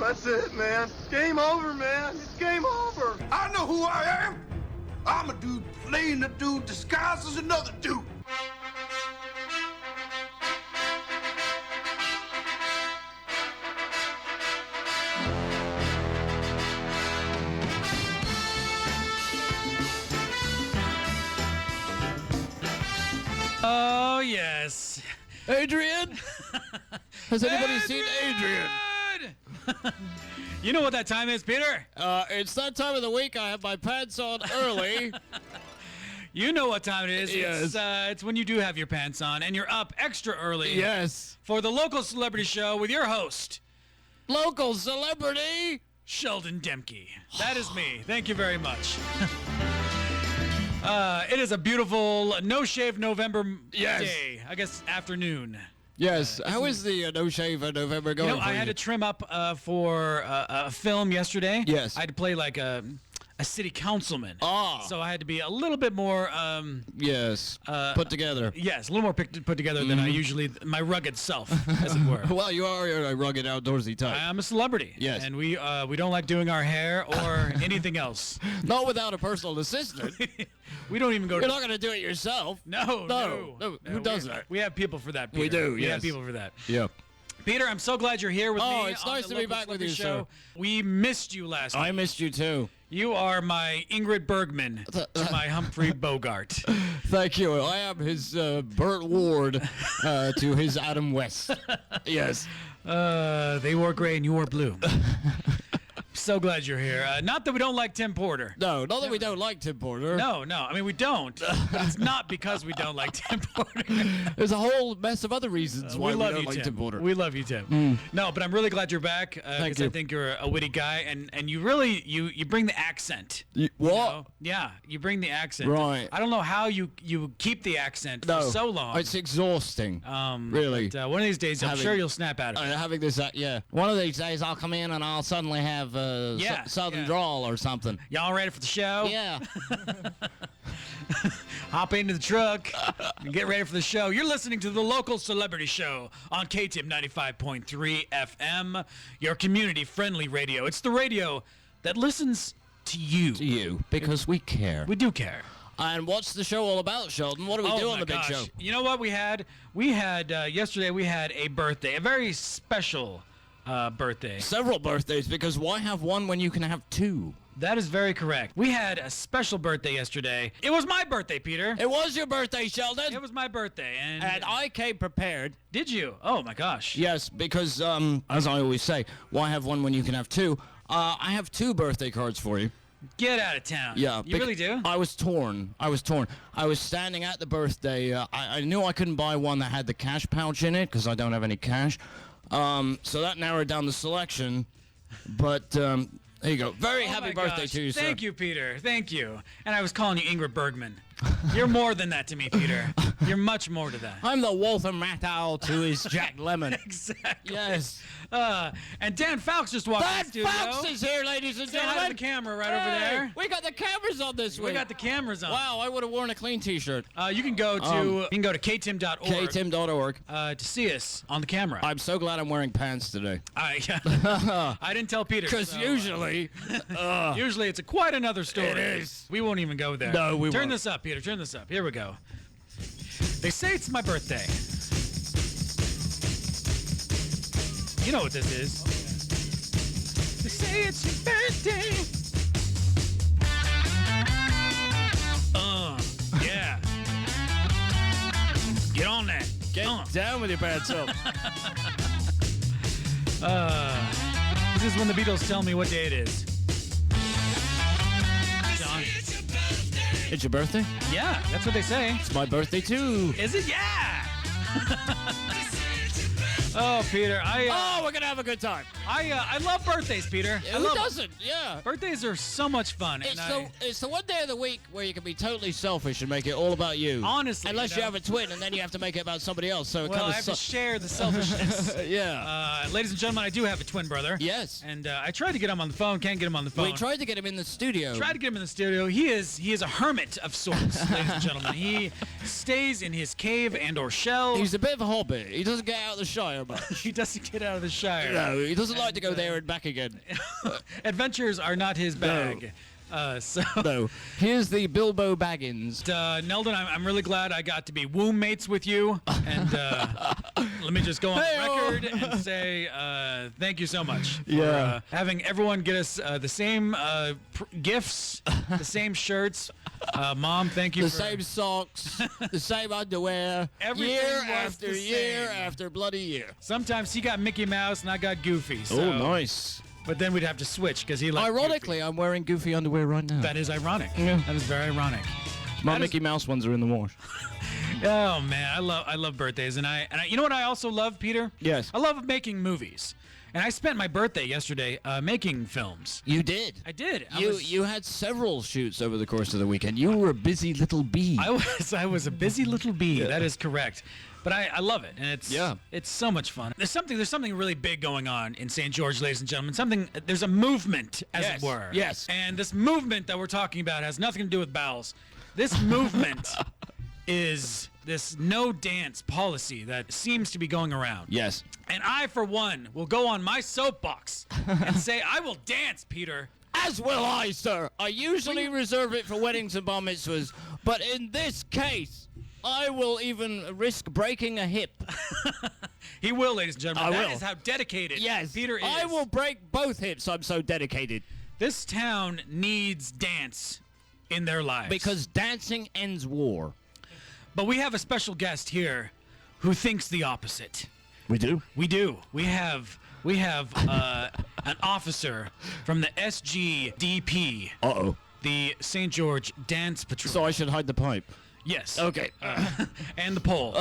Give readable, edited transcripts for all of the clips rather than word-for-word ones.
That's it, man. Game over, man. It's game over. I know who I am. I'm a dude playing a dude disguised as another dude. Oh, yes. Adrian? Has anybody seen Adrian? You know what that time is, Peter? It's that time of the week I have my pants on early. You know what time it is. Yes. It's when you do have your pants on and you're up extra early. Yes. For the local celebrity show with your host, Local celebrity? Sheldon Demke. That is me. Thank you very much. It is a beautiful no-shave November day. I guess afternoon. Yes. How is the No Shave November going? I had to trim up for a film yesterday. Yes. I had to play like a city councilman. Ah. So I had to be a little bit more. Yes. Put together. Yes, a little more put together than I usually, my rugged self, as it were. Well, you are a rugged outdoorsy type. I'm a celebrity. Yes. And we don't like doing our hair or anything else. Not without a personal assistant. We don't even go You're not going to do it yourself. No. Who does that? We have people for that, Peter. We do, We have yes. people for that. Yeah. Peter, I'm so glad you're here with me. Oh, it's on nice the to be Local back with Celebrity you, show. sir. We missed you last week. I missed you too. You are my Ingrid Bergman to my Humphrey Bogart. Thank you. I am his Burt Ward to his Adam West. Yes. They wore gray and you wore blue. So glad you're here. Not that we don't like Tim Porter. No, not that we don't like Tim Porter. No. I mean, we don't. But it's not because we don't like Tim Porter. There's a whole mess of other reasons why we love don't you, like Tim. Tim Porter. We love you, Tim. No, but I'm really glad you're back because you. I think you're a witty guy, and you really you bring the accent. What? know? Yeah, you bring the accent. Right. I don't know how you keep the accent for so long. It's exhausting. Really. But, one of these days, I'm sure you'll snap out of it. Having this, yeah. One of these days, I'll come in and I'll suddenly have Southern drawl or something. Y'all ready for the show? Yeah. Hop into the truck and get ready for the show. You're listening to the Local Celebrity Show on KTIP 95.3 FM, your community-friendly radio. It's the radio that listens to you. To you, because we care. We do care. And what's the show all about, Sheldon? What do we do on the big show? You know what we had? Yesterday we had a birthday, a very special birthday. Several birthdays, because why have one when you can have two? That is very correct. We had a special birthday yesterday. It was my birthday, Peter. It was your birthday, Sheldon. It was my birthday. And I came prepared. Did you? Oh, my gosh. Yes, because, as I always say, why have one when you can have two? I have two birthday cards for you. Get out of town. Yeah. You really do? I was torn. I was standing at the birthday. I knew I couldn't buy one that had the cash pouch in it because I don't have any cash. So that narrowed down the selection. But there you go. Very happy birthday to you, sir. Thank you, Peter. Thank you. And I was calling you Ingrid Bergman. You're more than that to me, Peter. You're much more to that. I'm the Walter Matthau to his Jack Lemmon. Exactly. Yes. And Dan Fowles just walked in the studio. Dan Fowles is here, ladies and Say hi to gentlemen. the camera right over there. We got the cameras on this week. We got the cameras on. Wow, I would have worn a clean T-shirt. You can go to ktim.org. ktim.org. To see us on the camera. I'm so glad I'm wearing pants today. I didn't tell Peter. Because usually it's quite another story. It is. We won't even go there. No, we Turn won't. this up, Peter. Turn this up. Here we go. They say it's my birthday. You know what this is. They say it's your birthday. Yeah. Get on that. Get down with your pants up. This is when the Beatles tell me what day it is. John. It's your birthday? Yeah, that's what they say. It's my birthday too. Is it? Yeah. Oh, Peter, we're gonna have a good time. I love birthdays, Peter. Who doesn't? Yeah. Birthdays are so much fun. It's the one day of the week where you can be totally selfish and make it all about you. Honestly, unless you have a twin, and then you have to make it about somebody else. So it well, kind I have to share the selfishness. Yeah. Ladies and gentlemen, I do have a twin brother. Yes. And I tried to get him on the phone. Can't get him on the phone. We tried to get him in the studio. Tried to get him in the studio. He is a hermit of sorts, ladies and gentlemen. He stays in his cave and/or shell. He's a bit of a hobbit. He doesn't get out of the Shire there much. He doesn't get out of the Shire. No, he doesn't like to go there and back again. Adventures are not his bag. No. Here's the Bilbo Baggins. Neldon, I'm really glad I got to be womb mates with you. And let me just go on the record and say thank you so much for having everyone get us the same gifts, the same shirts. Mom, thank you the for... same socks, the same underwear, Everything year was after the year same. after bloody year. Sometimes he got Mickey Mouse and I got Goofy. So. Oh, nice. But then we'd have to switch because he liked Ironically, Goofy. I'm wearing Goofy underwear right now. That is ironic. Yeah. That is very ironic. My That Mickey Mouse ones are in the wash. Oh man, I love birthdays, and I you know what I also love, Peter? Yes. I love making movies, and I spent my birthday yesterday making films. You did. I did. You had several shoots over the course of the weekend. You were a busy little bee. I was a busy little bee. That is correct. But I love it, and it's so much fun. There's something really big going on in St. George, ladies and gentlemen. There's a movement, as it were. Yes. And this movement that we're talking about has nothing to do with bowels. This movement is this no dance policy that seems to be going around. Yes. And I, for one, will go on my soapbox and say I will dance, Peter. As will I, sir. I usually reserve it for weddings and bar mitzvahs, but in this case, I will even risk breaking a hip. He will, ladies and gentlemen. I That will. is how dedicated Peter is. I will break both hips. I'm so dedicated. This town needs dance in their lives. Because dancing ends war. But we have a special guest here who thinks the opposite. We do? We do. We have an officer from the SGDP. Uh-oh. The St. George Dance Patrol. So I should hide the pipe. Yes. Okay. And the pole.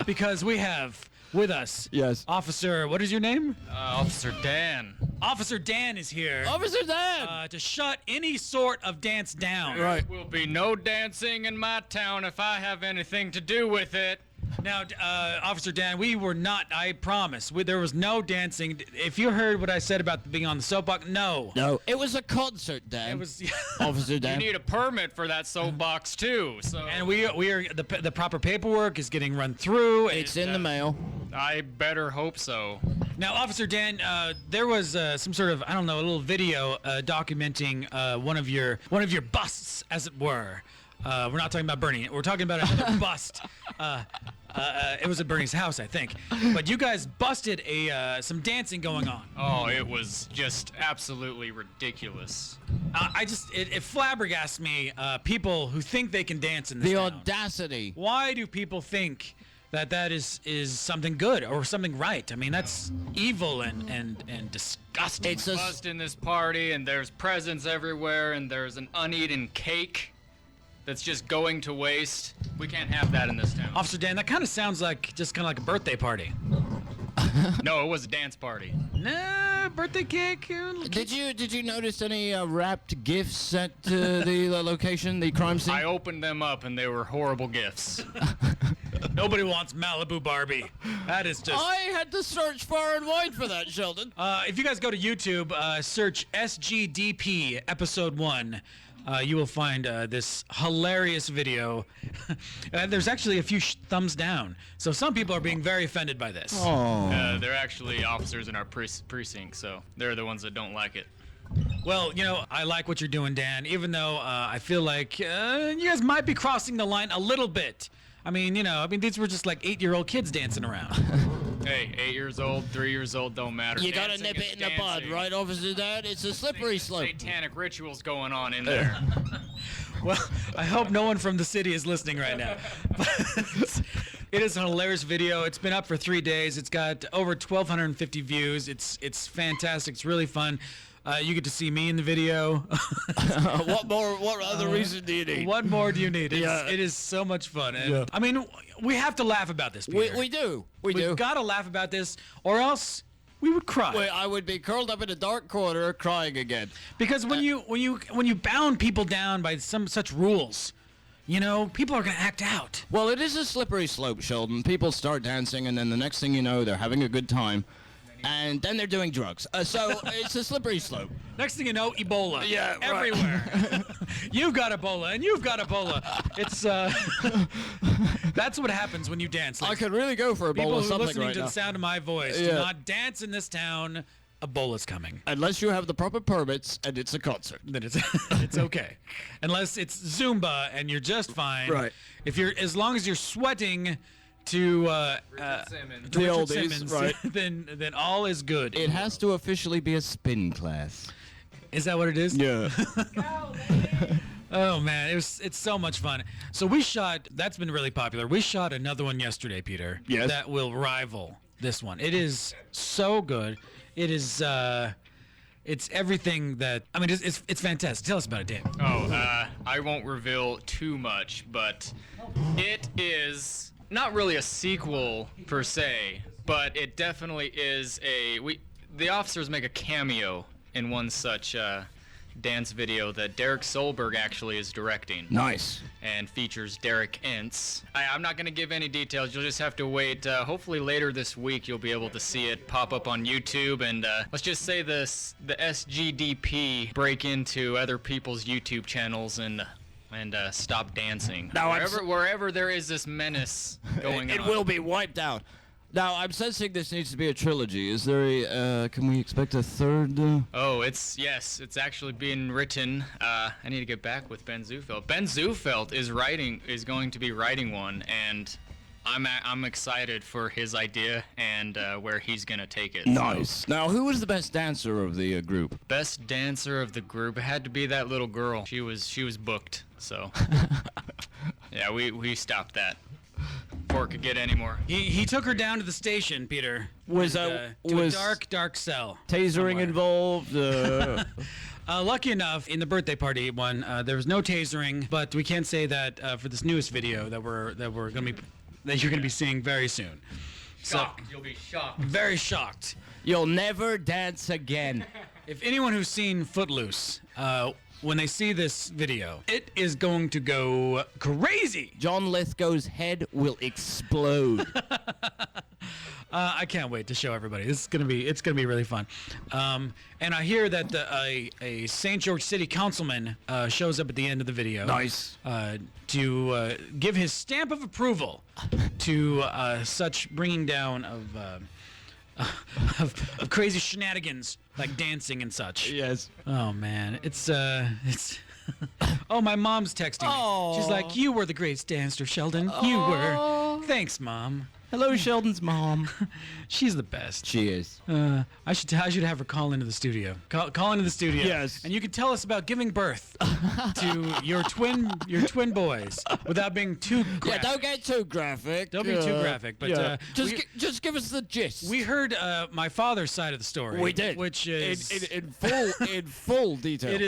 Because we have with us Officer, what is your name? Officer Dan. Officer Dan is here. Officer Dan! To shut any sort of dance down. There will be no dancing in my town if I have anything to do with it. Now, Officer Dan, we were not, I promise, there was no dancing. If you heard what I said about being on the soapbox, no. No, it was a concert, Dan. It was, Officer Dan. You need a permit for that soapbox too. So. And we are the proper paperwork is getting run through. It's in the mail. I better hope so. Now, Officer Dan, there was some sort of, I don't know, a little video documenting one of your busts, as it were. We're not talking about Bernie. We're talking about another bust. It was at Bernie's house, I think. But you guys busted some dancing going on. Oh, it was just absolutely ridiculous. It flabbergasts me, people who think they can dance in this The town. audacity. Why do people think that is something good or something right? I mean, that's evil and disgusting. It's a bust in this party, and there's presents everywhere, and there's an uneaten cake that's just going to waste. We can't have that in this town. Officer Dan, that kind of sounds like like a birthday party. No, it was a dance party. Nah, birthday cake. Did you notice any wrapped gifts at the location, the crime scene? I opened them up, and they were horrible gifts. Nobody wants Malibu Barbie. That is just... I had to search far and wide for that, Sheldon. If you guys go to YouTube, search SGDP Episode 1, you will find this hilarious video. There's actually a few thumbs down. So some people are being very offended by this. Oh. They're actually officers in our precinct, so they're the ones that don't like it. Well, I like what you're doing, Dan, even though I feel like you guys might be crossing the line a little bit. I mean, these were just like 8-year-old kids dancing around. Hey, 8 years old, 3 years old, don't matter. You gotta Dancing nip is it in the bud, dancing. right, Officer Dad? It's a slippery slope. Satanic rituals going on in there. Well, I hope no one from the city is listening right now. But it is a hilarious video. It's been up for 3 days. It's got over 1,250 views. It's fantastic. It's really fun. You get to see me in the video. What other reason do you need? What more do you need? It is so much fun. And, I mean, we have to laugh about this, Peter. We do. We've got to laugh about this, or else we would cry. Wait, I would be curled up in a dark corner crying again. Because when you bound people down by some such rules, people are going to act out. Well, it is a slippery slope, Sheldon. People start dancing, and then the next thing you know, they're having a good time. and then they're doing drugs. So it's a slippery slope. Next thing you know, Ebola. Yeah, right. everywhere. You've got Ebola, and you've got Ebola. It's that's what happens when you dance. I could really go for people Ebola who are something listening right to now. the sound of my voice do Yeah. not dance in this town. Ebola's coming. Unless you have the proper permits and it's a concert. Then it's it's okay, unless it's Zumba and you're just fine. Right. If you're as long as you're sweating to Simmons. to The Richard oldies, Simmons, right. then all is good. It has to officially be a spin class. Is that what it is? Yeah. Oh man, it's so much fun. So we shot. That's been really popular. We shot another one yesterday, Peter. Yes. That will rival this one. It is so good. It is. It's everything that. I mean, it's fantastic. Tell us about it, Dan. Oh, I won't reveal too much, but it is not really a sequel per se, but it definitely is the officers make a cameo in one such dance video that Derek Solberg actually is directing. Nice. And features Derek Ince. I'm not going to give any details. You'll just have to wait. Hopefully later this week you'll be able to see it pop up on YouTube. And let's just say the SGDP break into other people's YouTube channels and stop dancing. Now, wherever there is this menace going on. It will be wiped out. Now, I'm sensing this needs to be a trilogy. Is there a, can we expect a third? Oh, it's actually being written. I need to get back with Ben Zufeld. Ben Zufeld is going to be writing one, and I'm excited for his idea and where he's gonna take it. Nice. Now, who was the best dancer of the group? Best dancer of the group, it had to be that little girl. She was booked, so yeah, we stopped that before it could get any more. He took her down to the station, Peter. Was to was a dark cell. tasering somewhere. involved? Lucky enough, in the birthday party one, there was no tasering, but we can't say that for this newest video that you're gonna be seeing very soon. Shocked. You'll be shocked. Very shocked. You'll never dance again. If anyone who's seen Footloose, when they see this video, it is going to go crazy. John Lithgow's head will explode. I can't wait to show everybody. It's gonna be really fun. And I hear that a St. George City councilman shows up at the end of the video. Nice. To give his stamp of approval to such bringing down of crazy shenanigans like dancing and such. Yes. Oh man, it's. Oh, my mom's texting me. She's like, "You were the greatest dancer, Sheldon. You were." Thanks, Mom. Hello, Sheldon's mom. She's the best. She is. I should have her call into the studio. Call into the studio. Yes. And you can tell us about giving birth to your twin boys without being too graphic. Yeah, don't get too graphic. Don't be too graphic. But just give us the gist. we heard my father's side of the story. We did, which is in full detail. it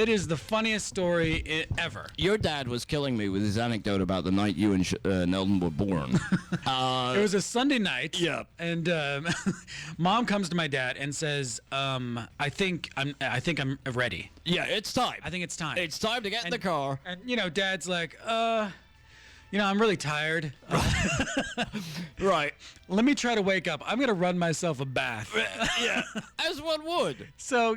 is the funniest story ever. Your dad was killing me with his anecdote about the night you and Nelson were born. It was a Sunday night. Yeah. And Mom comes to my dad and says, "I think I'm ready. Yeah, it's time. I think it's time. It's time to get in the car. And Dad's like, I'm really tired. Right. Let me try to wake up. I'm gonna run myself a bath." Yeah. As one would. So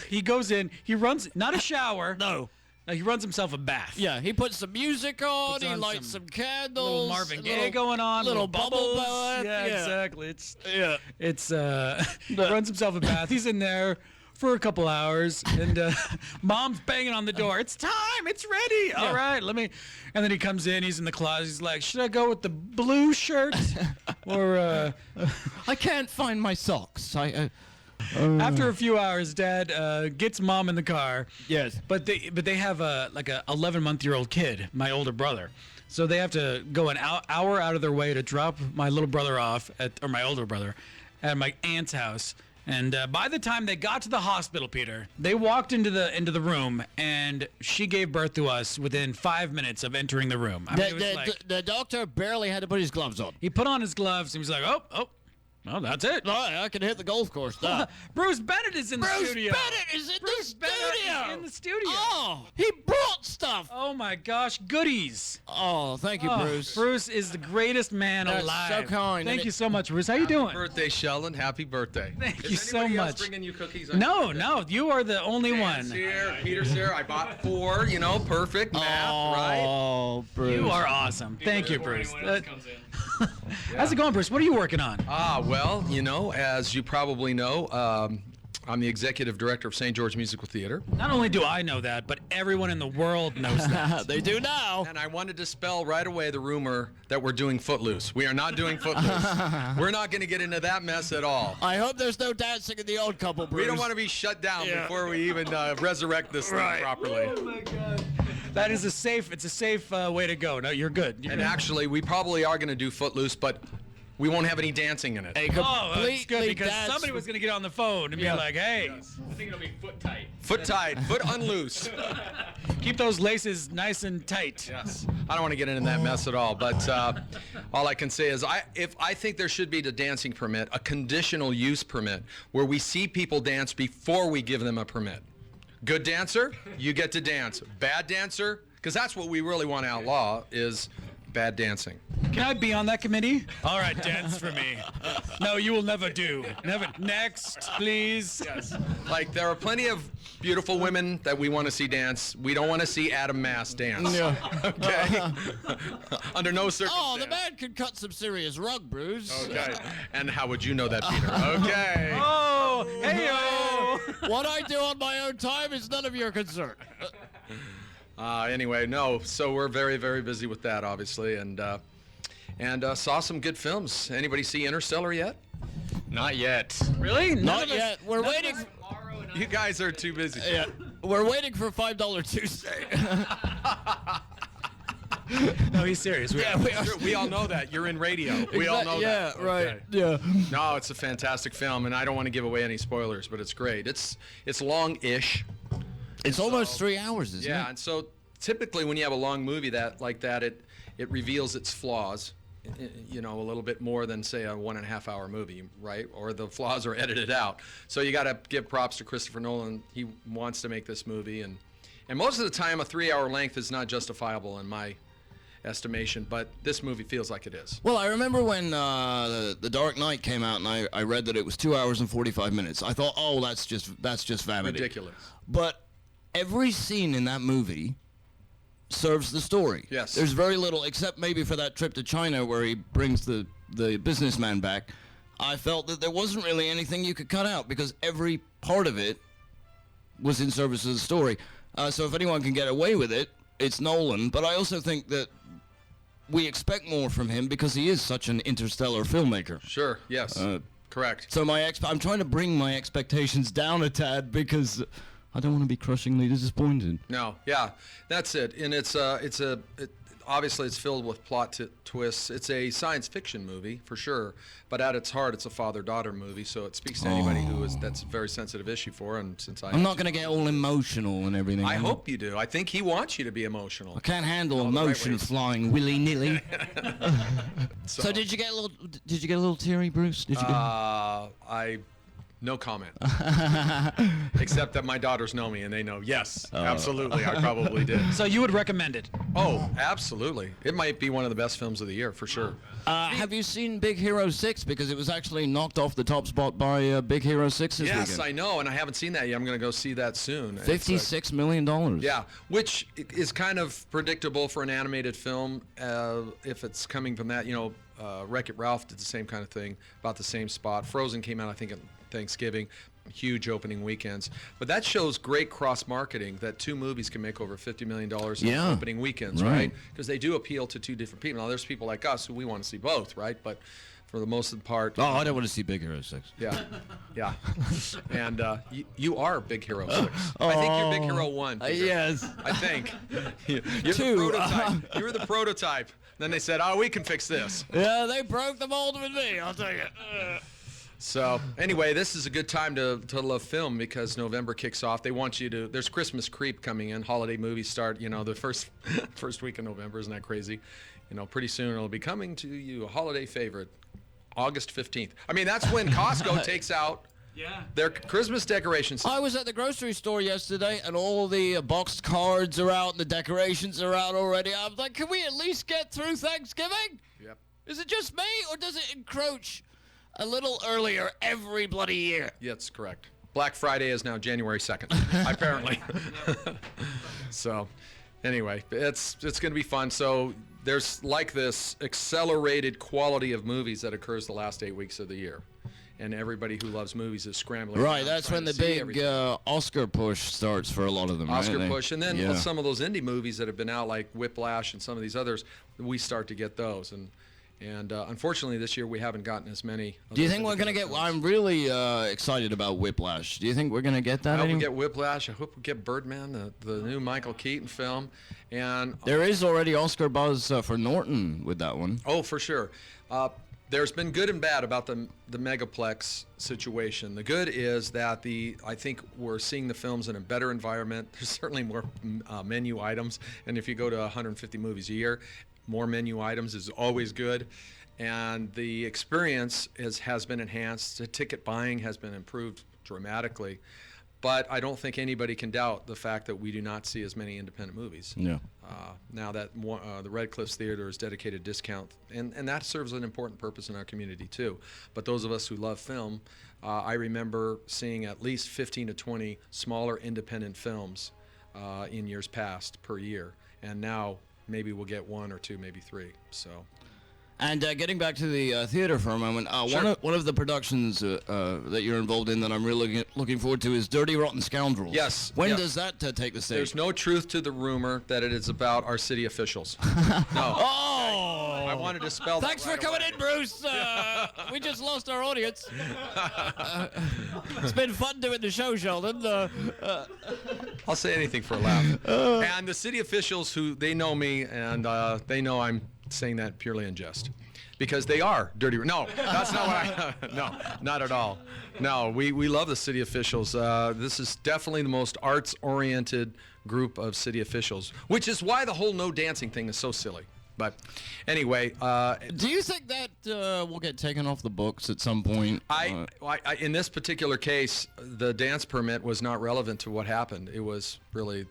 he goes in. He runs not a shower. No. No, he runs himself a bath. Yeah, he puts some music on, Puts he on lights some candles. Little Marvin Gaye going on. Little bubbles. bubble bath. Yeah, Yeah. exactly. It's Yeah. he runs himself a bath. He's in there for a couple hours, and Mom's banging on the door. "It's time. It's ready. All right, let me." And then he comes in. He's in the closet. He's like, "Should I go with the blue shirt or?" I can't find my socks. After a few hours, Dad gets Mom in the car. Yes. But they have a 11-month-old kid, my older brother. So they have to go an hour out of their way to drop my little brother off or my older brother at my aunt's house. And by the time they got to the hospital, Peter, they walked into the room, and she gave birth to us within 5 minutes of entering the room. I mean, it was like, The doctor barely had to put his gloves on. he put on his gloves and he was like, "Oh, Well, that's it. I can hit the golf course now. Bruce Bennett is in the Bruce studio. Bennett is in Bruce the Bennett studio. is in the studio. Oh, he brought stuff. Oh my gosh, goodies. Oh, thank you, Oh, Bruce. Bruce is the greatest man That's alive. so kind. Thank And you so much, Bruce. How you doing? Birthday, Sheldon. Happy birthday. Thank Is you so anybody else much. bringing you cookies? No, you are the only Dan's one. here. Peter's here. I bought 4. Perfect math, right? Oh, Bruce. You are awesome. Thank you, Before Bruce. anyone else comes in. How's it going, Bruce? What are you working on? Well, as you probably know, I'm the executive director of St. George Musical Theater. Not only do I know that, but everyone in the world knows that. They do now. And I wanted to dispel right away the rumor that we're doing Footloose. We are not doing Footloose. We're not going to get into that mess at all. I hope there's no dancing in the old couple, Bruce. We don't want to be shut down Yeah. before we even resurrect this thing properly. Oh my God. That is a safe way to go. No, you're good. You're And good. actually, we probably are going to do Footloose, but we won't have any dancing in it. A Oh, that's good completely because dance- somebody was going to get on the phone and Yeah. be like, hey, I think it'll be foot tight. Foot tied, foot unloose. keep those laces nice and tight. Yes. I don't want to get into that mess at all, but all I can say is I think there should be the dancing permit, a conditional use permit, where we see people dance before we give them a permit. Good dancer, you get to dance. Bad dancer, because that's what we really want to outlaw, is bad dancing. Can I be on that committee? All right, dance for me. No, you will never do. Never. Next, please. Yes. Like, there are plenty of beautiful women that we want to see dance. We don't want to see Adam Mast dance. Yeah. Okay? Under no circumstance. Oh, the man could cut some serious rug, Bruce. Okay. And how would you know that, Peter? Okay. Oh, hey-o. What I do on my own time is none of your concern. Anyway, no. So we're very, very busy with that, obviously, and saw some good films. Anybody see Interstellar yet? Not yet. Really? None Not of us- yet. We're none of waiting. us- You guys are too busy. Yeah, we're waiting for $5 Tuesday. No, he's serious. Yeah, we are. Sure, we all know that. You're in radio. We all know yeah, that. right. Okay. Yeah. No, it's a fantastic film, and I don't want to give away any spoilers, but it's great. It's long-ish. It's almost 3 hours, isn't Yeah, it? and so typically when you have a long movie like that, it reveals its flaws, a little bit more than, say, a 1.5 hour movie, right? Or the flaws are edited out. So you got to give props to Christopher Nolan. He wants to make this movie, and most of the time a 3 hour length is not justifiable in my estimation, but this movie feels like it is. Well, I remember when The Dark Knight came out, and I read that it was 2 hours and 45 minutes. I thought, oh, that's just vanity. Ridiculous. But every scene in that movie serves the story. Yes. There's very little, except maybe for that trip to China where he brings the businessman back. I felt that there wasn't really anything you could cut out because every part of it was in service of the story. So if anyone can get away with it, it's Nolan. But I also think that we expect more from him because he is such an interstellar filmmaker. Sure, yes. Correct. So I'm trying to bring my expectations down a tad because I don't want to be crushingly disappointed. No, yeah, that's it. And obviously it's filled with plot twists. It's a science fiction movie for sure, but at its heart, it's a father-daughter movie. So it speaks to anybody that's a very sensitive issue for. And since I'm not going to get all emotional and everything. I hope you do. I think he wants you to be emotional. I can't handle All the right emotion ways. flying willy-nilly. So did you get a little teary, Bruce? Did you get? No comment. Except that my daughters know me and they know, yes, absolutely, I probably did. So you would recommend it? Oh, absolutely. It might be one of the best films of the year, for sure. Have you seen Big Hero 6? Because it was actually knocked off the top spot by Big Hero 6 this Yes, weekend. I know, and I haven't seen that yet. I'm going to go see that soon. It's, $56 million. yeah, which is kind of predictable for an animated film if it's coming from that. Wreck-It Ralph did the same kind of thing, about the same spot. Frozen came out, I think, at Thanksgiving. Huge opening weekends. But that shows great cross-marketing, that two movies can make over $50 million in opening weekends, right? Because they do appeal to two different people. Now, there's people like us who we want to see both, right? But for the most of the part... Oh, I don't want to see Big Hero 6. Yeah, yeah. And you are Big Hero 6. I think you're Big Hero 1. Peter. Yes. I think. You're Two. the prototype. You were the prototype. Then they said, oh, we can fix this. Yeah, they broke the mold with me, I'll tell you. So anyway, this is a good time to love film because November kicks off. They want you to, there's Christmas creep coming in. Holiday movies start, the first week of November. Isn't that crazy? Pretty soon it'll be coming to you, a holiday favorite. August 15th. I mean, that's when Costco takes out their Christmas decorations. I was at the grocery store yesterday, and all the boxed cards are out, and the decorations are out already. I was like, can we at least get through Thanksgiving? Yep. Is it just me, or does it encroach a little earlier every bloody year? Yeah, that's correct. Black Friday is now January 2nd, apparently. So, anyway, it's going to be fun. So there's like this accelerated quality of movies that occurs the last 8 weeks of the year. And everybody who loves movies is scrambling. Right, that's when the big Oscar push starts for a lot of them. Oscar right? push, and then some of those indie movies that have been out, like Whiplash and some of these others, we start to get those. And unfortunately, this year we haven't gotten as many. Do you think we're gonna get? I'm really excited about Whiplash. Do you think we're gonna get that? I hope we get Whiplash. I hope we get Birdman, the new Michael Keaton film, and there is already Oscar buzz for Norton with that one. Oh, for sure. There's been good and bad about the Megaplex situation. The good is that I think we're seeing the films in a better environment. There's certainly more menu items, and if you go to 150 movies a year, more menu items is always good. And the experience has been enhanced. The ticket buying has been improved dramatically. But I don't think anybody can doubt the fact that we do not see as many independent movies. Yeah. Now that the Red Cliffs Theater is dedicated discount, and that serves an important purpose in our community too. But those of us who love film, I remember seeing at least 15 to 20 smaller independent films in years past per year. And now maybe we'll get 1 or 2, maybe 3. So. And getting back to the theater for a moment, Sure. one of the productions that you're involved in that I'm really looking forward to is Dirty Rotten Scoundrels. Yes. When yeah. does that take the stage? There's no truth to the rumor that it is about our city officials. No. Oh! I wanted to spell that. Thanks right for coming away. in, Bruce. We just lost our audience. It's been fun doing the show, Sheldon. I'll say anything for a laugh. And the city officials they know me, and they know I'm saying that purely in jest. Because they are dirty. No, that's not what no, not at all. No, we love the city officials. This is definitely the most arts-oriented group of city officials, which is why the whole no dancing thing is so silly. But anyway, do you think that will get taken off the books at some point? I in this particular case, the dance permit was not relevant to what happened. It was really,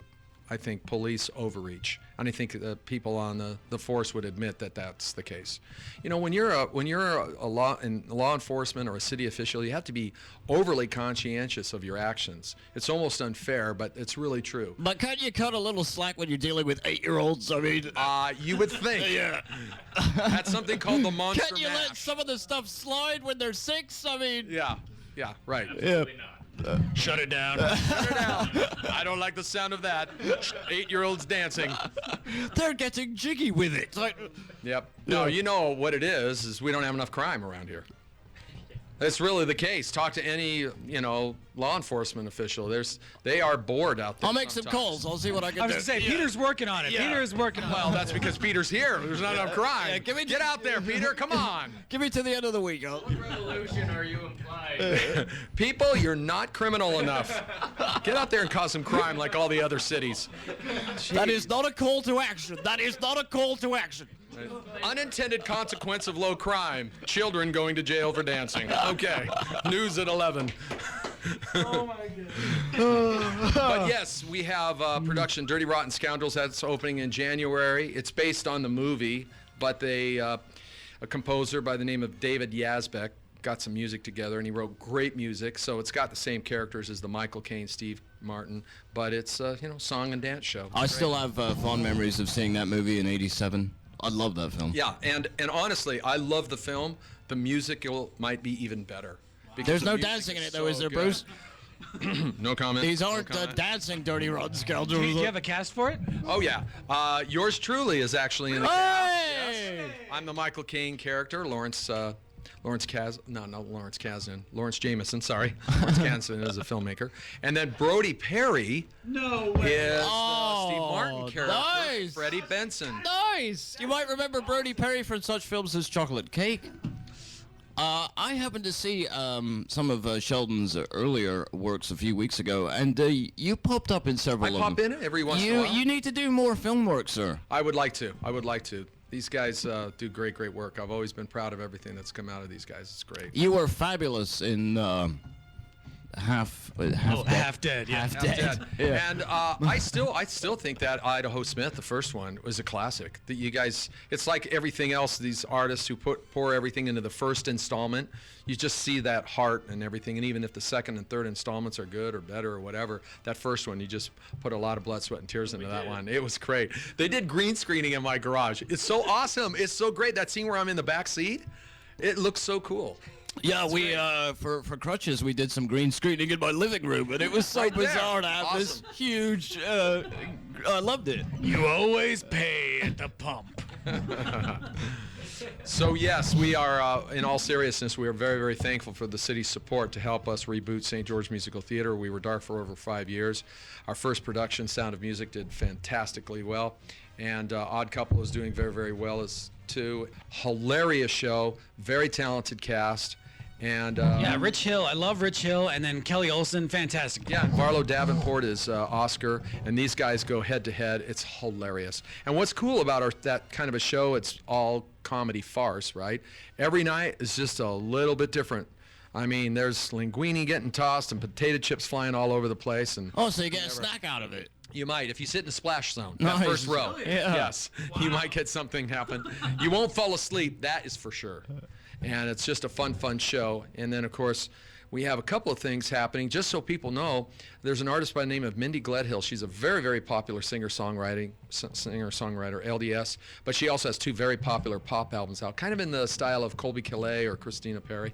I think, police overreach, and I think people on the force would admit that that's the case. You know, when you're a law enforcement or a city official, you have to be overly conscientious of your actions. It's almost unfair, but it's really true. But can't you cut a little slack when you're dealing with 8-year-olds? I mean, you would think. yeah. That's something called the monster Can't you mash. let some of the stuff slide when they're 6? I mean, Yeah, right. Absolutely not. Shut it down. Shut her down. I don't like the sound of that. 8-year-olds dancing. they're getting jiggy with it. Like, Yep. No, you know what it is we don't have enough crime around here. That's really the case. Talk to any, law enforcement official. They are bored out there. I'll make some sometimes. calls. I'll see what I can I was do. going to say, Peter's working on it. Yeah. Peter is working on it. Well, that's because Peter's here. There's not enough crime. Yeah, Get out there, Peter. Come on. Give me to the end of the week. What revolution are you implying? People, you're not criminal enough. Get out there and cause some crime like all the other cities. That is not a call to action. That is not a call to action. Unintended consequence of low crime. Children going to jail for dancing. Okay. News at 11. Oh, my goodness. But yes, we have production Dirty Rotten Scoundrels. That's opening in January. It's based on the movie, but a composer by the name of David Yazbek got some music together, and he wrote great music. So it's got the same characters as the Michael Caine, Steve Martin, but it's song and dance show. I still have fond memories of seeing that movie in '87. I love that film. Yeah, and honestly, I love the film. The musical might be even better. because There's the no music dancing in it, so though, is there, good. Bruce? No comment. These aren't No comment. dancing Dirty Rotten Scoundrels. Do you have a cast for it? Oh yeah, yours truly is actually in the Hey! cast. Yes. I'm the Michael Caine character, Lawrence Jameson, sorry. Lawrence Kasdan is a filmmaker. And then Brody Perry No way. is the Oh, Steve Martin character, nice. Freddie Benson. Nice! You might remember Brody Perry from such films as Chocolate Cake. I happened to see some of Sheldon's earlier works a few weeks ago, and you popped up in several I of them. pop in every once in a while. You need to do more film work, sir. I would like to. These guys do great work. I've always been proud of everything that's come out of these guys. It's great. You were fabulous in half dead. Half dead, yeah. Half Half dead. Dead. Yeah. And I still think that Idaho Smith, the first one, was a classic. That you guys, it's like everything else. These artists who pour everything into the first installment, you just see that heart and everything. And even if the second and third installments are good or better or whatever, that first one, you just put a lot of blood, sweat, and tears into that one. It was great. They did green screening in my garage. It's so awesome. It's so great. That scene where I'm in the back seat, it looks so cool. Yeah, we for Crutches we did some green screening in my living room, and it was so Right there. bizarre to have this Awesome. huge. I loved it. You always pay at the pump. So yes, we are, in all seriousness, we are very, very thankful for the city's support to help us reboot St. George Musical Theater. We were dark for over 5 years. Our first production, Sound of Music, did fantastically well, and Odd Couple is doing very, very well as too. Hilarious show, very talented cast, and Yeah, Rich Hill. I love Rich Hill. And then Kelly Olson, fantastic. yeah, and Barlow Davenport is Oscar, and these guys go head to head. It's hilarious. And what's cool about that kind of a show, it's all comedy farce, right? Every night is just a little bit different. I mean, there's linguine getting tossed and potato chips flying all over the place, and Oh, so you get a snack out of it. you might, if you sit in the splash zone, Nice. that first row. Yeah. Yes, you might get something happen. You won't fall asleep, that is for sure. And it's just a fun show. And then, of course, we have a couple of things happening. Just so people know, there's an artist by the name of Mindy Gledhill. She's a very, very popular singer-songwriter, LDS, but she also has 2 very popular pop albums out, kind of in the style of Colby Calais or Christina Perri.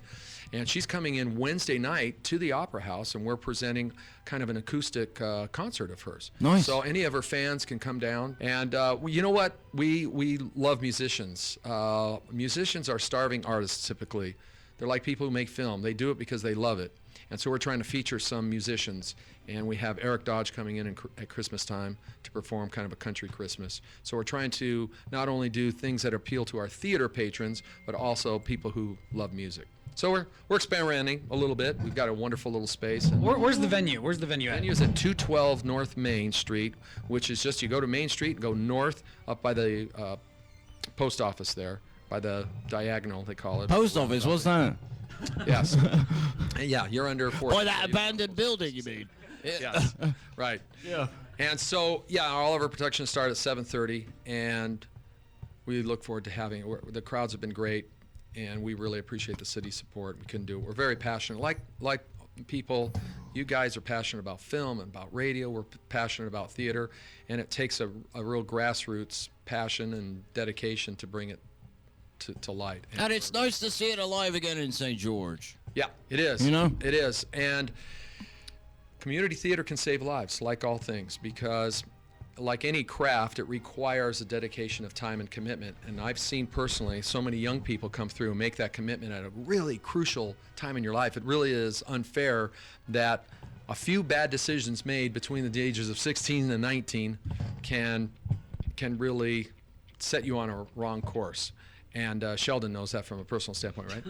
And she's coming in Wednesday night to the Opera House, and we're presenting kind of an acoustic concert of hers. Nice. So any of her fans can come down. And you know what? We love musicians. Musicians are starving artists typically. They're like people who make film. They do it because they love it. And so we're trying to feature some musicians. And we have Eric Dodge coming in at Christmas time to perform kind of a country Christmas. So we're trying to not only do things that appeal to our theater patrons, but also people who love music. So we're experimenting a little bit. We've got a wonderful little space. And Where's the venue? Where's the venue at? venue is at 212 North Main Street, which is just, you go to Main Street and go north up by the post office there, by the diagonal, they call it. Post office, what's that? Yes. Yeah, you're under 4th. Oh, that abandoned building, you mean? Yes, right. Yeah. And so, yeah, all of our productions start at 7:30, and we look forward to having it. The crowds have been great, and we really appreciate the city's support. We couldn't do it. We're very passionate. Like people, you guys are passionate about film and about radio. We're passionate about theater, and it takes a real grassroots passion and dedication to bring it to light. And it's nice to see it alive again in St. George. Yeah, it is. You know? It is. And community theater can save lives, like all things, because like any craft, it requires a dedication of time and commitment. And I've seen personally so many young people come through and make that commitment at a really crucial time in your life. It really is unfair that a few bad decisions made between the ages of 16 and 19 can really set you on a wrong course. And Sheldon knows that from a personal standpoint, right?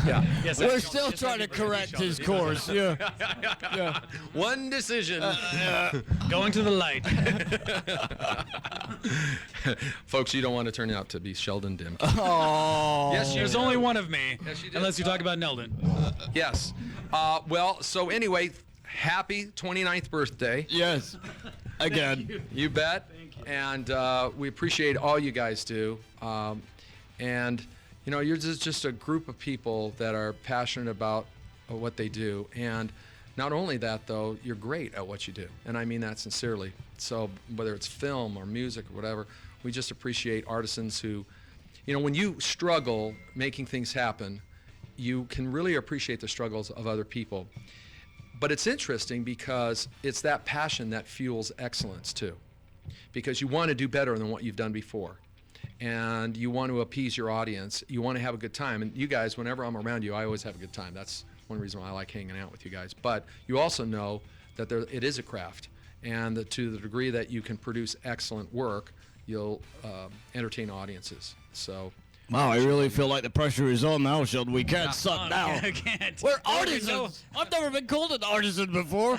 Yeah. Yes, We're that's- still yes, trying to that'd be very correct good, his Sheldon. course. Yeah. One decision. Going to the light. Folks, you don't want to turn out to be Sheldon Demke. Oh. Yes, There's only one of me, Yes, you do. unless you talk about Neldon. Yes. Well, so anyway, happy 29th birthday. Yes. Again. You bet. And we appreciate all you guys do. And, you know, you're just a group of people that are passionate about what they do. And not only that, though, you're great at what you do. And I mean that sincerely. So whether it's film or music or whatever, we just appreciate artisans who, you know, when you struggle making things happen, you can really appreciate the struggles of other people. But it's interesting because it's that passion that fuels excellence, too. Because you want to do better than what you've done before. And you want to appease your audience. You want to have a good time. And you guys, whenever I'm around you, I always have a good time. That's one reason why I like hanging out with you guys. But you also know that it is a craft. And that to the degree that you can produce excellent work, you'll entertain audiences. So Wow, I really feel like the pressure is on now, Sheldon. We can't suck now. I can't. We're artisans. I've never been called an artisan before.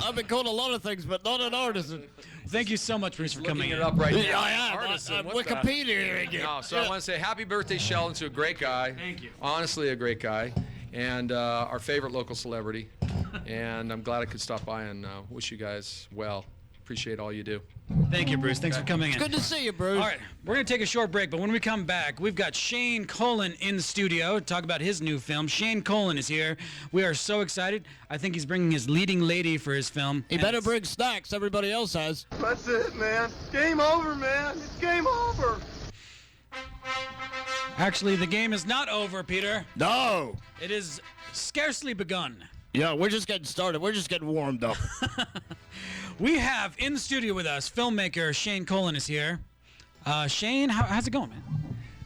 I've been called a lot of things, but not an artisan. Thank you so much, Bruce, for coming Looking in. it up right now. Yeah, I am. Artisan, I'm what's that? Wikipedia again. No, so I want to say happy birthday, Sheldon, to a great guy. Thank you. Honestly, a great guy. And our favorite local celebrity. And I'm glad I could stop by and wish you guys well. Appreciate all you do. Thank you, Bruce. Thanks for coming in. Good to see you, Bruce. All right, we're going to take a short break, but when we come back, we've got Shayne Cullen in the studio to talk about his new film. Shayne Cullen is here. We are so excited. I think he's bringing his leading lady for his film. He better bring snacks. Everybody else has. That's it, man. Game over, man. It's game over. Actually, the game is not over, Peter. No. It is scarcely begun. Yeah, we're just getting started. We're just getting warmed up. We have in the studio with us, filmmaker Shayne Cullen is here. Shayne, how's it going, man?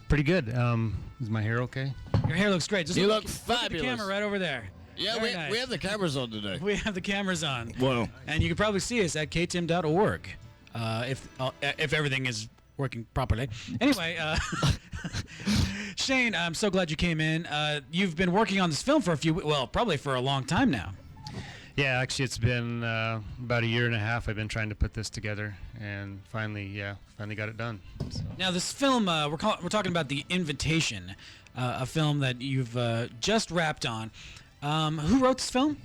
Pretty good. Is my hair okay? Your hair looks great. Just You look look at the fabulous. camera right over there. Yeah, Very we nice. have the cameras on today. We have the cameras on. Whoa. And you can probably see us at ktim.org if everything is working properly. Anyway, Shayne, I'm so glad you came in. You've been working on this film for probably for a long time now. Yeah, actually, it's been about a year and a half. I've been trying to put this together, and finally got it done. So. Now, this film, we're talking about The Invitation, a film that you've just wrapped on. Who wrote this film?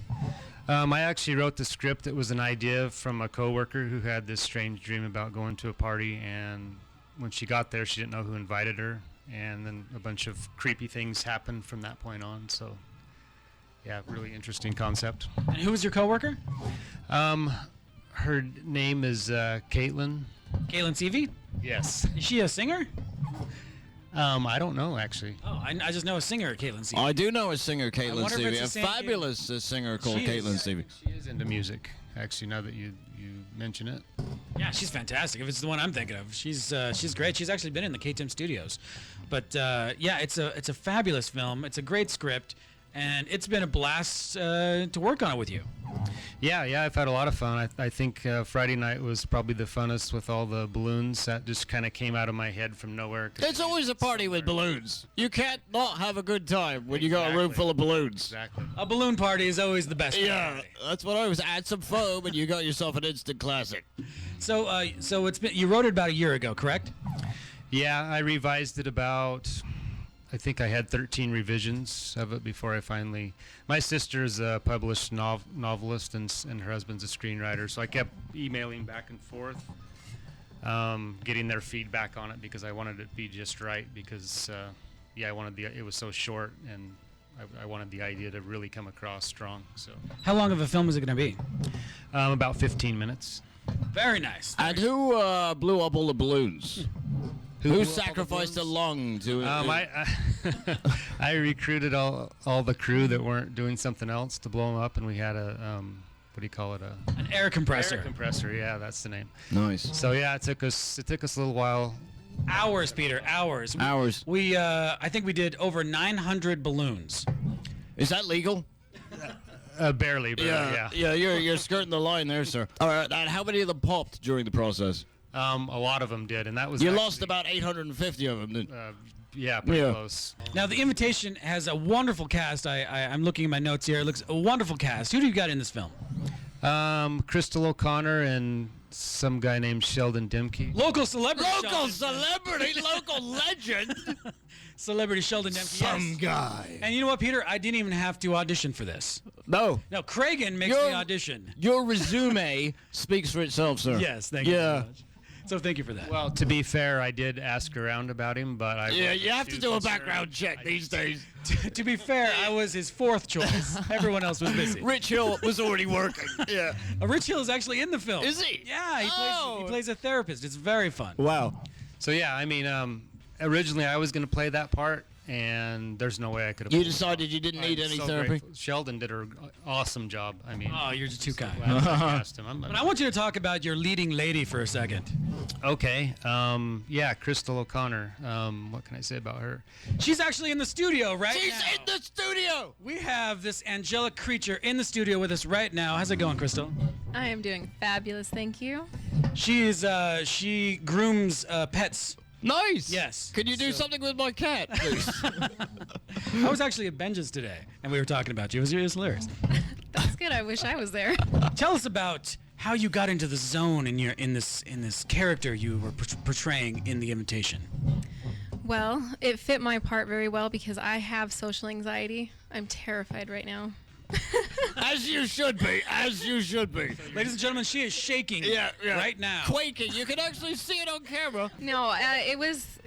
I actually wrote the script. It was an idea from a coworker who had this strange dream about going to a party, and when she got there, she didn't know who invited her, and then a bunch of creepy things happened from that point on. So, yeah, really interesting concept. And who was your coworker? Her name is Caitlin. Caitlin Seavey? Yes. Is she a singer? I don't know, actually. Oh, I just know a singer, Caitlin Seavey. I do know a singer, Caitlin wonder if it's Seavey. the A same fabulous singer called She is. Caitlin Seavey. She is into music, actually, now that you mention it. Yeah, she's fantastic. If it's the one I'm thinking of, she's great. She's actually been in the KTIM studios. But yeah, it's a fabulous film. It's a great script, and it's been a blast to work on it with you. Yeah, I've had a lot of fun. I think Friday night was probably the funnest with all the balloons that just kind of came out of my head from nowhere. It's always a party with balloons. You can't not have a good time when you got a room full of balloons. Exactly. A balloon party is always the best. Yeah, that's what I was. Add some foam, and you got yourself an instant classic. So it's been, you wrote it about a year ago, correct? Yeah, I revised it about, I think I had 13 revisions of it before I finally... My sister's a published novelist, and her husband's a screenwriter, so I kept emailing back and forth, getting their feedback on it because I wanted it to be just right because, yeah, it was so short, and I wanted the idea to really come across strong. So How long of a film is it going to be? about 15 minutes. Very nice. And who blew up all the balloons? Who sacrificed a lung to it? I recruited all the crew that weren't doing something else to blow them up, and we had a what do you call it? An air compressor. Air compressor. Yeah, that's the name. Nice. So yeah, it took us a little while. Hours, Peter. Hours. Hours. We I think we did over 900 balloons. Is that legal? Barely. Yeah. Yeah, you're skirting the line there, sir. All right, and how many of them popped during the process? A lot of them did, and that was. You actually, lost about 850 of them, didn't Yeah, pretty Yeah. close. Now, The Invitation has a wonderful cast. I'm looking at my notes here. It looks a wonderful cast. Who do you got in this film? Crystal O'Connor and some guy named Sheldon Demke. Local celebrity. Local Sheldon. celebrity, local legend. Celebrity Sheldon Demke. Yes. guy. And you know what, Peter? I didn't even have to audition for this. No. No, Cragen makes Your- the audition. Your resume speaks for itself, sir. Yes, thank you Yeah. very much. So thank you for that. Well, to be fair, I did ask around about him, but I. Yeah, wasn't you have to too do a concerned. background check these days. To be fair, I was his fourth choice. Everyone else was busy. Rich Hill was already working. Yeah. Rich Hill is actually in the film. Is he? Yeah, he Oh. plays a therapist. It's very fun. Wow. So yeah, I mean, originally I was going to play that part, and there's no way I could have. You decided you didn't need any therapy? Sheldon did an awesome job. I mean, Oh, you're just too kind. glad I asked him. But I want you to talk about your leading lady for a second. Okay. Yeah, Crystal O'Connor. What can I say about her? She's actually in the studio right She's now. in the studio. We have this angelic creature in the studio with us right now. How's it going, Crystal? I am doing fabulous, thank you. She grooms pets Nice. Yes. Can you do something with my cat, please? I was actually at Benja's today, and we were talking about you. It was hilarious. That's good. I wish I was there. Tell us about how you got into the zone in this character you were portraying in The Invitation. Well, it fit my part very well because I have social anxiety. I'm terrified right now. As you should be. As you should be. Ladies and gentlemen, she is shaking right now. Quaking. You can actually see it on camera. No, it was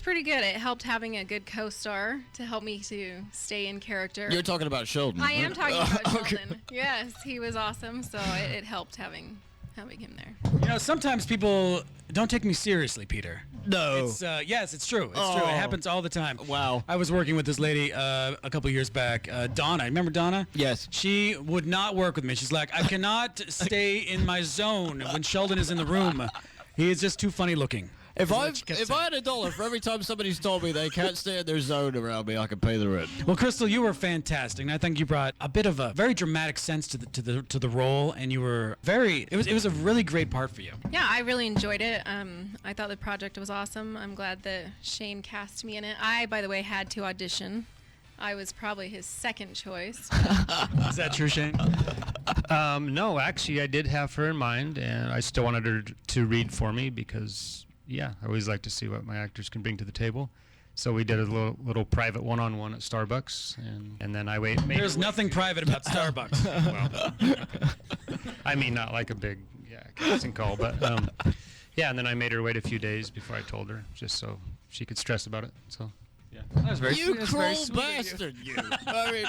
pretty good. It helped having a good co-star to help me to stay in character. You're talking about Sheldon. I am talking about Okay. Sheldon. Yes, he was awesome. So it helped having him there. You know, sometimes people don't take me seriously, Peter. No. It's, yes, it's true. It's true. It happens all the time. Wow. I was working with this lady a couple years back, Donna. Remember Donna? Yes. She would not work with me. She's like, I cannot stay in my zone when Sheldon is in the room. He is just too funny looking. If is I what she kept if saying. I had $1 for every time somebody's told me they can't stay in their zone around me, I could pay the rent. Well, Crystal, you were fantastic, and I think you brought a bit of a very dramatic sense to the role, and you were very. It was a really great part for you. Yeah, I really enjoyed it. I thought the project was awesome. I'm glad that Shayne cast me in it. I, by the way, had to audition. I was probably his second choice. Is that true, Shayne? No, actually, I did have her in mind, and I still wanted her to read for me because, yeah, I always like to see what my actors can bring to the table. So we did a little private one-on-one at Starbucks, and then I made There's nothing private about Starbucks. Well, I mean, not like a big casting call, but yeah. And then I made her wait a few days before I told her, just so she could stress about it. So, yeah. That was very You sweet. That's very cruel sweet of you. bastard, you. I mean,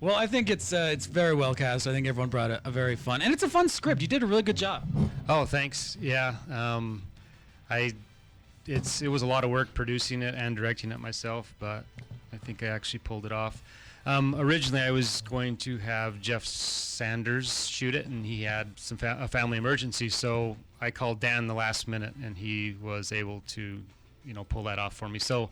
Well, I think it's very well cast. I think everyone brought a very fun, and it's a fun script. You did a really good job. Oh, thanks. Yeah. It was a lot of work producing it and directing it myself, but I think I actually pulled it off. Originally, I was going to have Jeff Sanders shoot it, and he had a family emergency, so I called Dan the last minute, and he was able to, pull that off for me. So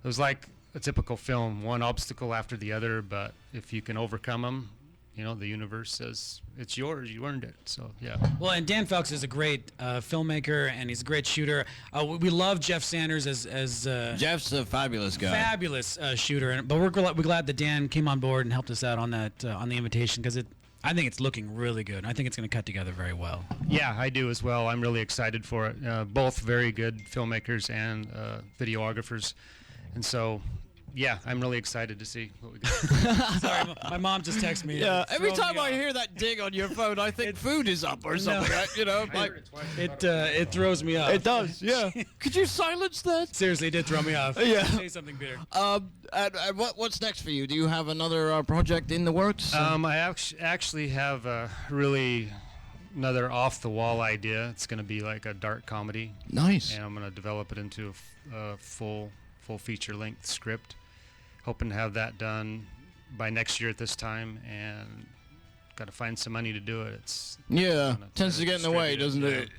it was like a typical film, one obstacle after the other, but if you can overcome them, the universe says it's yours. You earned it. So, yeah. Well, and Dan Felks is a great filmmaker, and he's a great shooter. We love Jeff Sanders as Jeff's a fabulous guy. fabulous shooter, but we're glad that Dan came on board and helped us out on that on the invitation because I think it's looking really good. I think it's going to cut together very well. Yeah, I do as well. I'm really excited for it. Both very good filmmakers and videographers. And so, yeah, I'm really excited to see what we got. Sorry, my mom just texted me. Yeah, every Throw time me I off. hear that ding on your phone, I think food is up or something. It throws me off. It does, yeah. Could you silence that? Seriously, it did throw me off. Yeah. Say something, Peter. And what's next for you? Do you have another project in the works? I actually have another off-the-wall idea. It's going to be like a dark comedy. Nice. And I'm going to develop it into a full feature-length script. Hoping to have that done by next year at this time, and got to find some money to do it. Tends to get in the way, doesn't it?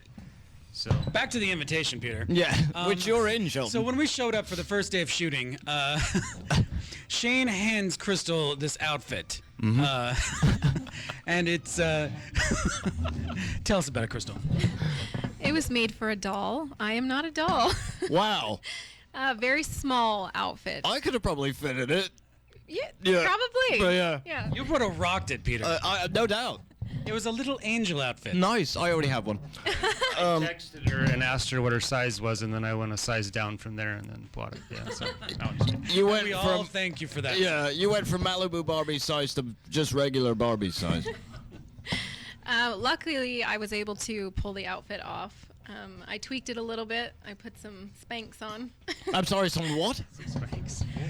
So Back to the invitation, Peter. Yeah, which you're in, Sheldon. So when we showed up for the first day of shooting, Shayne hands Crystal this outfit. And it's... Tell us about it, Crystal. It was made for a doll. I am not a doll. Wow. Very small outfit. I could have probably fit in it. Yeah, probably. But yeah. Yeah. You would have rocked it, Peter. No doubt. It was a little angel outfit. Nice. I already have one. I texted her and asked her what her size was, and then I went a size down from there and then bought it. Yeah, so no, I'm just kidding. You went We all from thank you for that. you went from Malibu Barbie size to just regular Barbie size. Luckily, I was able to pull the outfit off. I tweaked it a little bit. I put some Spanx on. I'm sorry, some what?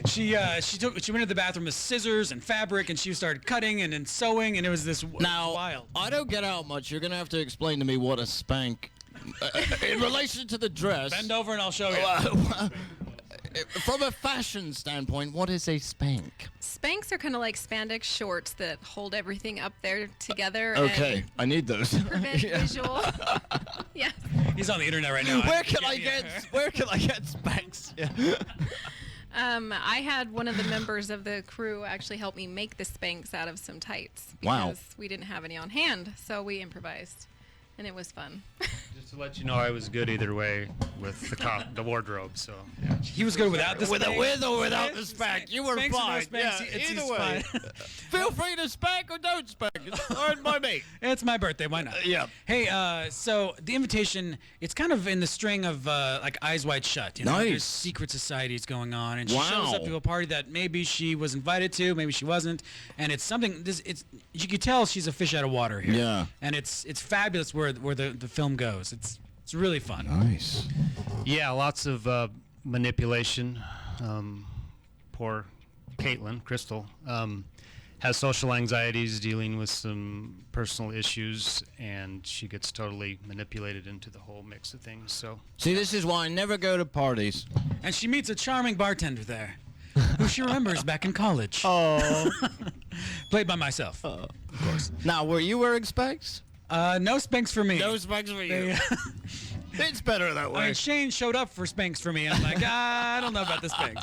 She went to the bathroom with scissors and fabric, and she started cutting and then sewing, and it was this Now, wild. I don't get out much. You're going to have to explain to me what a spank... in relation to the dress... Bend over and I'll show you. From a fashion standpoint, what is a spank? Spanx are kind of like spandex shorts that hold everything up there together. Okay, I need those. And prevent visual. Yeah. He's on the internet right now. Where can I get spanks? Yeah. I had one of the members of the crew actually help me make the Spanx out of some tights. Wow. Because we didn't have any on hand, so we improvised. and it was fun. Just to let you know, I was good either way with the wardrobe. So yeah. He was good without the Spanx. With or without the spank, you were Spanx or no fine. Spanx, Yeah, he's either way. fine. Feel free to spank or don't spank. It's fine by me. It's my birthday. Why not? Yeah. Hey, so the invitation, it's kind of in the string of like Eyes Wide Shut. You know? Nice. There's secret societies going on, and she Wow. shows up to a party that maybe she was invited to, maybe she wasn't, and it's something. It's you could tell she's a fish out of water here. Yeah. And it's fabulous where the film goes. It's really fun. Nice. Yeah, lots of manipulation. Poor Caitlin, Crystal, has social anxieties, dealing with some personal issues, and she gets totally manipulated into the whole mix of things. So See, this is why I never go to parties. And she meets a charming bartender there, who she remembers back in college. Oh. Played by myself. Now, were you wearing specs? No Spanx for me. No specs for you. They- It's better that I way. mean, Shayne showed up for Spanx for me, and I'm like, I don't know about the Spanx.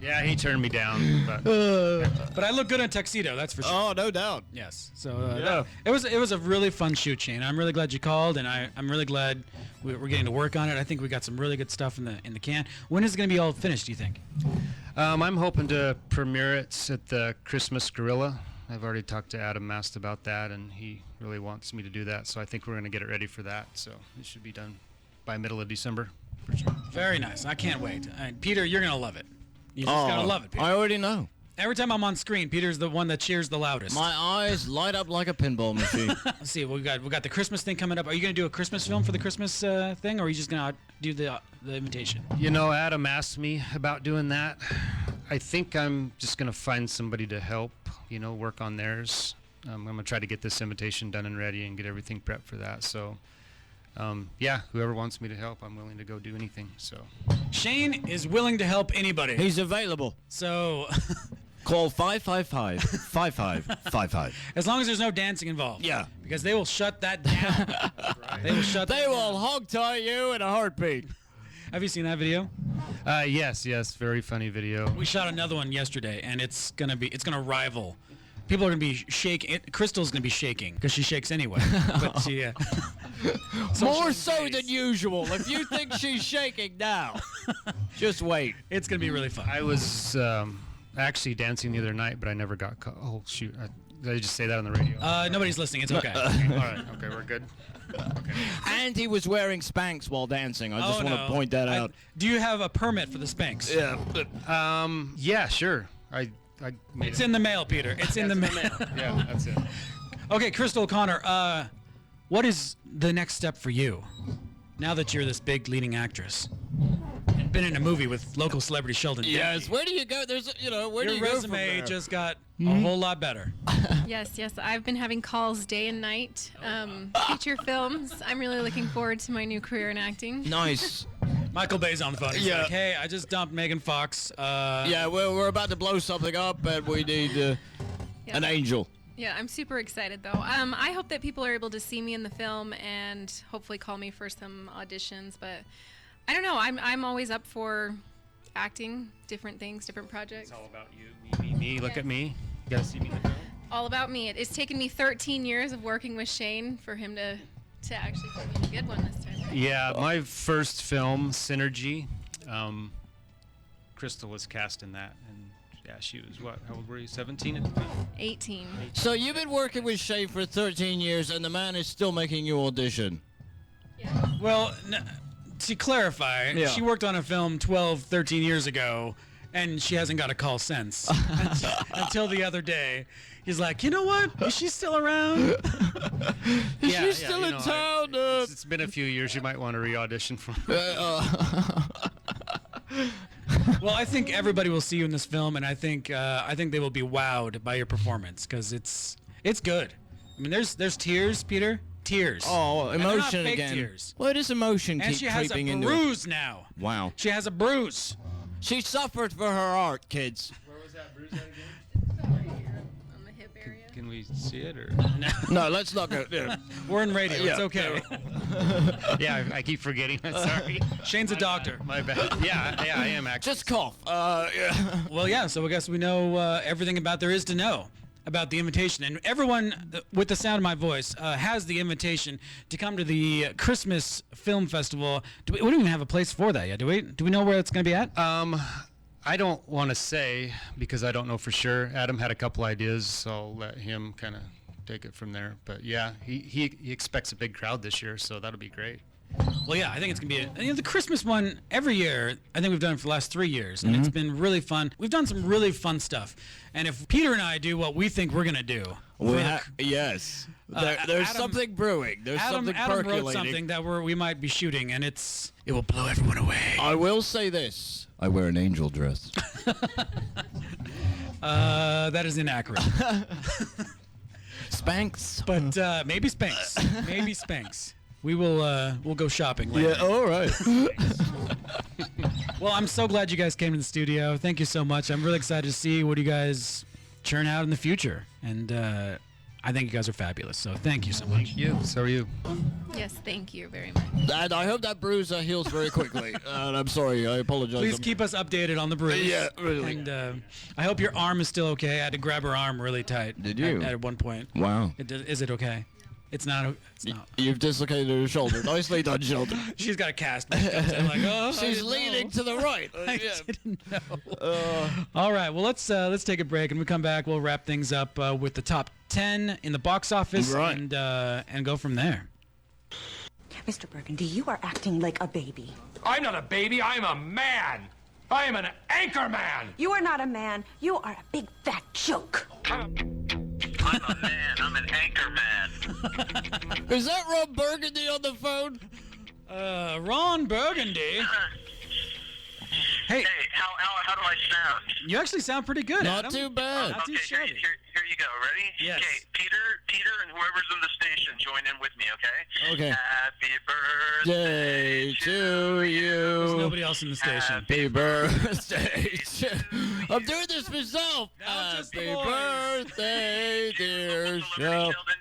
yeah, he turned me down. But But I look good in a tuxedo, that's for sure. Oh, no doubt. Yes. So Yeah. it was a really fun shoot, Shayne. I'm really glad you called, and I'm really glad we're getting to work on it. I think we got some really good stuff in the can. When is it going to be all finished, do you think? I'm hoping to premiere it at the Christmas Gorilla. I've already talked to Adam Mast about that, and he really wants me to do that. So I think we're going to get it ready for that. So it should be done by middle of December, for sure. Very nice. I can't wait. And Peter, you're going to love it. You just got to love it, Peter. I already know. Every time I'm on screen, Peter's the one that cheers the loudest. My eyes light up like a pinball machine. Let's see. We got the Christmas thing coming up. Are you going to do a Christmas film for the Christmas thing, or are you just going to do the invitation? You know, Adam asked me about doing that. I think I'm just going to find somebody to help, work on theirs. I'm going to try to get this invitation done and ready and get everything prepped for that. So, yeah, whoever wants me to help, I'm willing to go do anything. So, Shayne is willing to help anybody. He's available. So, Call 555-5555. as long as there's no dancing involved. Yeah. Because they will shut that down. They will shut They that will down. hog tie you in a heartbeat. Have you seen that video? yes, very funny video. We shot another one yesterday, and it's gonna rival. People are gonna be shaking. Crystal's gonna be shaking because she shakes anyway. But she, More so than usual. If you think she's shaking now, just wait. it's gonna be really fun. I was actually dancing the other night, but I never got caught. Oh, shoot. Did I just say that on the radio? Nobody's listening. It's okay. All right. Okay, we're good. And he was wearing Spanx while dancing. I just want to point that out. Do you have a permit for the Spanx? Yeah. Yeah, sure. I made It's it. in the mail, Peter. It's in the mail. Yeah, that's it. Okay, Crystal O'Connor, what is the next step for you now that you're this big leading actress? And been in a movie with local celebrity Sheldon Demke. Yes. Where do you go? There's, where do Your you go from resume there? just got a whole lot better. Yes. I've been having calls day and night. Feature films. I'm really looking forward to my new career in acting. Nice. Michael Bay's on the phone. He's Yeah. like, hey, I just dumped Megan Fox. Yeah, we're about to blow something up, and we need Yeah. an angel. Yeah, I'm super excited though. I hope that people are able to see me in the film and hopefully call me for some auditions. But I don't know. I'm always up for acting, different things, different projects. It's all about you, me. Look at me. You gotta see me in the film. All about me. It's taken me 13 years of working with Shayne for him to actually put me in a good one this time. Yeah, my first film, Synergy. Crystal was cast in that, and yeah, she was what? How old were you? 17 at the time. 18. So you've been working with Shayne for 13 years, and the man is still making you audition. Well, to clarify, Yeah. she worked on a film 12, 13 years ago, and she hasn't got a call since. Until the other day. He's like, you know what? Is she still around? Is she still in town? It's been a few years. You might want to re-audition for. Well, I think everybody will see you in this film, and I think they will be wowed by your performance because it's good. I mean, there's tears, Peter. Tears. Oh, And they're not emotion fake again. Tears. Why does emotion And keep she has a creeping into it? bruise now. Wow. She has a bruise. She suffered for her art, kids. Where was that bruise at again? Right here on the hip area. Can we see it or? No, let's not go. Yeah. We're in radio. It's Yeah. okay. Yeah, I keep forgetting. I'm sorry. Shane's a doctor. My bad. Yeah, I am actually. Just cough. Yeah. Well, yeah. So I guess we know everything about there is to know. about the invitation, and everyone with the sound of my voice has the invitation to come to the Christmas Film Festival. We don't even have a place for that yet, do we? Do we know where it's going to be at? I don't want to say because I don't know for sure. Adam had a couple ideas, so I'll let him kind of take it from there. But yeah, he expects a big crowd this year, so that'll be great. Well, yeah, I think it's going to be the Christmas one every year. I think we've done it for the last 3 years, and it's been really fun. We've done some really fun stuff. And if Peter and I do what we think we're going to do. Yes. There's Adam- something brewing. There's something Adam percolating. wrote something that we might be shooting, and it will blow everyone away. I will say this. I wear an angel dress. That is inaccurate. Spanx. But maybe Spanx. Maybe Spanx. We'll go shopping later. Yeah, all right. Well, I'm so glad you guys came to the studio. Thank you so much. I'm really excited to see what you guys churn out in the future. And I think you guys are fabulous. So thank you so much. Thank you. So are you. Yes, thank you very much. And I hope that bruise heals very quickly. And I'm sorry. I apologize. Please keep us updated on the bruise. Yeah, really. And I hope your arm is still okay. I had to grab her arm really tight. Did you? At one point. Wow. Is it okay? It's not. It's not. You've dislocated her shoulder. Nicely done, Sheldon. She's got a cast. I'm like, oh, She's leaning to the right. I didn't know. All right. Well, let's take a break, and we come back. We'll wrap things up with the top 10 in the box office, Right. and go from there. Mr. Burgundy, you are acting like a baby. I'm not a baby, I'm a man. I am an anchor man. You are not a man. You are a big fat joke. I'm a man. I'm an anchor man. Is that Rob Burgundy on the phone? Ron Burgundy. Hey, Hey, how do I sound? you actually sound pretty good. Not Adam. too bad. Not too Okay, shabby. here you go. Ready? Yes. Okay, Peter, and whoever's in the station, join in with me, okay? Okay. Happy birthday Day to you. There's nobody else in the station. Happy birthday. I'm doing this myself. That was just the Happy boys. birthday, dear Celebrity Sheldon. Sheldon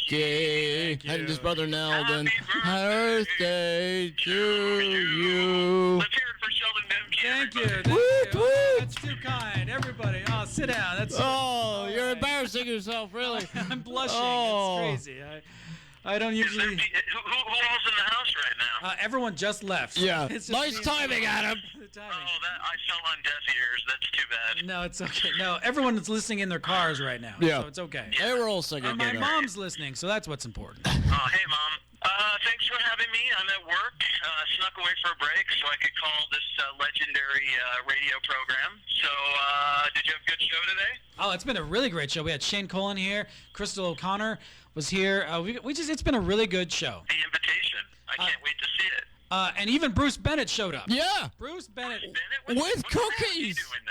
Demke. Thank And you. his brother Neldon. Happy Birthday to you. Let's hear it for Sheldon Demke. Thank you. everybody. Thank you. Woot, woot. Oh, that's too kind. Everybody. Oh, sit down. That's. Oh, you're right. embarrassing yourself, really. I'm blushing. Oh. It's crazy. I don't Is usually. there who all's in the house right now? Everyone just left. Yeah. It's just Nice me. timing, Adam. The timing. Oh, that I fell on deaf ears. That's too bad. No, it's okay. No, everyone is listening in their cars right now. Yeah. So it's okay. They were all singing And my together. mom's listening, so that's what's important. Oh, hey, Mom. Thanks for having me. I'm at work. Snuck away for a break so I could call this legendary radio program. So, did you have a good show today? Oh, it's been a really great show. We had Shayne Cullen here. Crystal O'Connor was here. It's been a really good show. The invitation. I can't wait to see it. And even Bruce Bennett showed up. Yeah. Bruce Bennett Bennett, With what the hell is he cookies. doing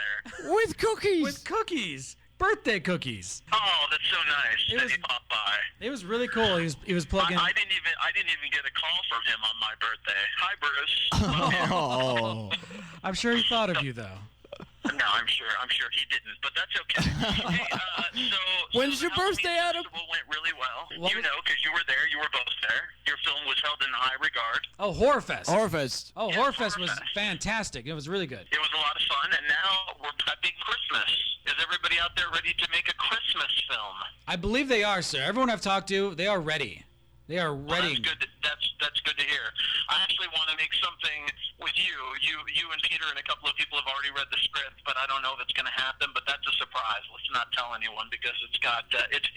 there? With cookies. with cookies, birthday cookies. Oh, that's so nice It that was- he popped by. It was really cool. He was plugging. I didn't even get a call from him on my birthday. Hi, Bruce. Love you. Oh. I'm sure he thought of you though. No, I'm sure he didn't, but that's okay. Hey, When's so your the Halloween birthday, Adam? Festival went really well. What You was- know, because you were there. You were both there. Your film was held in high regard. Oh, Horrorfest. Horfest. Oh, Yes, Horrorfest was Horrorfest. fantastic. It was really good. It was a lot of fun, and now we're prepping Christmas. Is everybody out there ready to make a Christmas film? I believe they are, sir. Everyone I've talked to, they are ready. They are Well, ready. that's good. That's good to hear. I actually want to make something with you. You and Peter and a couple of people have already read the script, but I don't know if it's going to happen. But that's a surprise. Let's not tell anyone because it's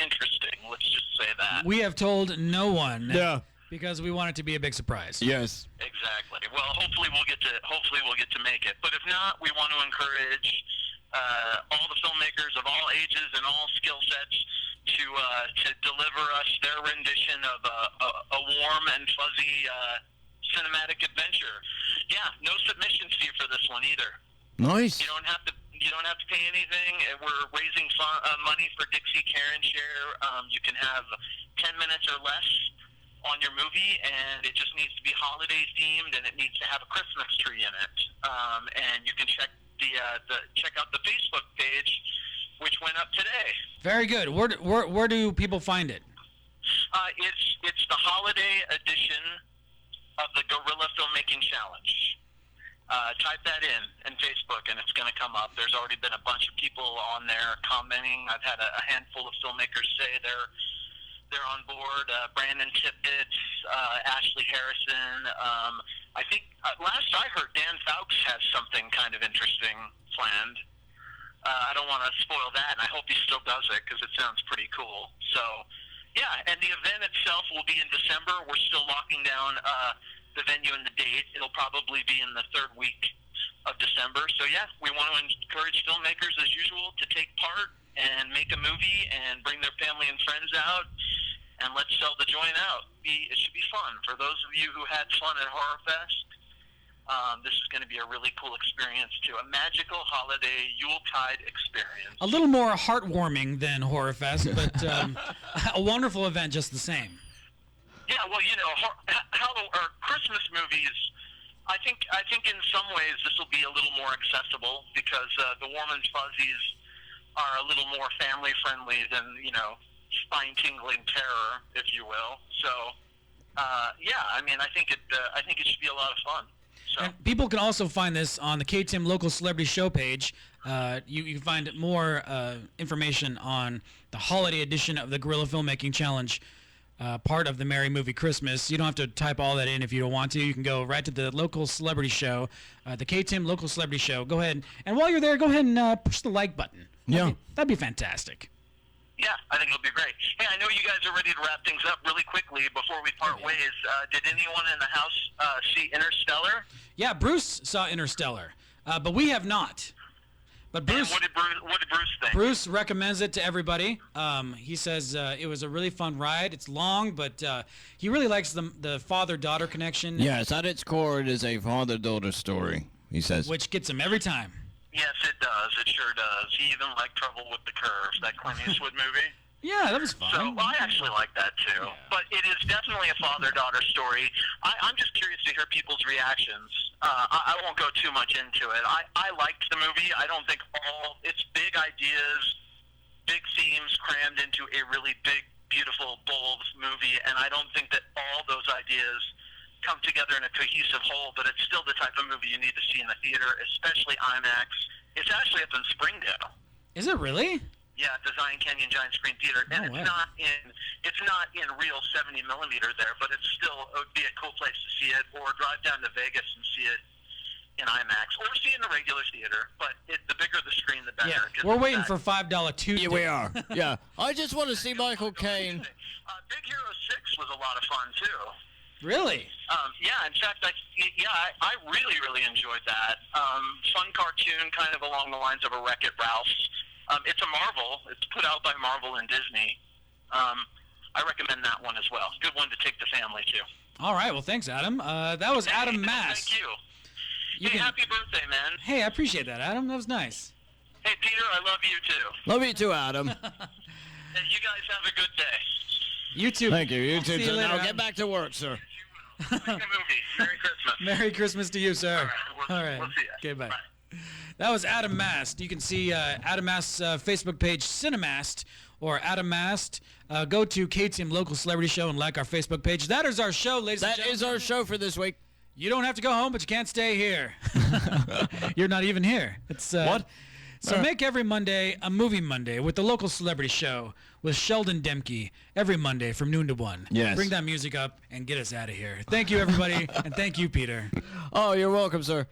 interesting. Let's just say that. We have told no one. Yeah. Because we want it to be a big surprise. Yes. Exactly. Well, hopefully we'll get to make it. But if not, we want to encourage all the filmmakers of all ages and all skill sets to deliver us their rendition of a warm and fuzzy cinematic adventure. Yeah, no submission fee for this one either. Nice. You don't have to pay anything. We're raising money for Dixie Care and Share. You can have 10 minutes or less on your movie, and it just needs to be holiday themed, and it needs to have a Christmas tree in it. And you can check out the Facebook page, which went up today. Very good. Where do people find it? It's the holiday edition of the Guerrilla Filmmaking Challenge. type that in Facebook, and it's going to come up. There's already been a bunch of people on there commenting. I've had a handful of filmmakers say they're on board. Brandon Tippett, Ashley Harrison. I think last I heard, Dan Fowkes has something kind of interesting planned. I don't want to spoil that, and I hope he still does it because it sounds pretty cool. So, yeah, and the event itself will be in December. We're still locking down the venue and the date. It'll probably be in the third week of December. So, yeah, we want to encourage filmmakers, as usual, to take part and make a movie and bring their family and friends out, and let's sell the joint out. It should be fun. For those of you who had fun at Horror Fest, this is going to be a really cool experience, too. A magical holiday Yuletide experience. A little more heartwarming than Horror Fest, but a wonderful event just the same. Yeah, well, you know, Christmas movies, I think in some ways this will be a little more accessible because the Warm and Fuzzies are a little more family-friendly than, you know, spine-tingling terror, if you will. So, yeah, I mean, I think it should be a lot of fun. So. And people can also find this on the KTIM Local Celebrity Show page. You can find more information on the holiday edition of the Guerrilla Filmmaking Challenge, part of the Merry Movie Christmas. You don't have to type all that in if you don't want to. You can go right to the Local Celebrity Show, the KTIM Local Celebrity Show. Go ahead, and while you're there, go ahead and push the like button. That'd be fantastic. Yeah, I think it'll be great. Hey, I know you guys are ready to wrap things up really quickly before we part ways. Did anyone in the house see Interstellar? Yeah, Bruce saw Interstellar, but we have not. But Bruce, and what did Bruce think? Bruce recommends it to everybody. He says it was a really fun ride. It's long, but he really likes the father-daughter connection. Yes, at its core, it is a father-daughter story, he says. Which gets him every time. Yes, it does. It sure does. He even liked Trouble with the Curves, that Clint Eastwood movie. Yeah, that was fun. So I actually like that too. Yeah. But it is definitely a father-daughter story. I'm just curious to hear people's reactions. I won't go too much into it. I liked the movie. I don't think it's big ideas, big themes crammed into a really big, beautiful, bold movie, and I don't think that all those ideas come together in a cohesive whole, but it's still the type of movie you need to see in the theater, especially IMAX. It's actually up in Springdale. Is it really? Yeah, Design Canyon Giant Screen Theater, and it's not in real 70 millimeter there, but it would be a cool place to see it, or drive down to Vegas and see it in IMAX, or see it in a regular theater. But the bigger the screen, the better. Yeah, we're waiting for $5 Tuesday. Yeah, we are. Yeah, I just want to see Michael Caine. Big Hero 6 was a lot of fun too. Really? Yeah, in fact, I really, really enjoyed that. Fun cartoon, kind of along the lines of a Wreck-It Ralph's. It's a Marvel. It's put out by Marvel and Disney. I recommend that one as well. Good one to take the family to. All right. Well, thanks, Adam. That was Adam Mast. Thank you. Happy birthday, man. Hey, I appreciate that, Adam. That was nice. Hey, Peter, I love you too. Love you too, Adam. Hey, you guys have a good day. You too. Thank you. You too. See you later, now Adam. Get back to work, sir. Make a movie. Merry Christmas. Merry Christmas to you, sir. All right. We'll see you. Okay, bye. That was Adam Mast. You can see Adam Mast's Facebook page, Cinemast, or Adam Mast. Go to KTM Local Celebrity Show and like our Facebook page. That is our show, ladies and gentlemen. That is our show for this week. You don't have to go home, but you can't stay here. You're not even here. It's what? So make every Monday a Movie Monday with the Local Celebrity Show with Sheldon Demke every Monday from noon to 1. Yes. Bring that music up and get us out of here. Thank you, everybody, and thank you, Peter. Oh, you're welcome, sir.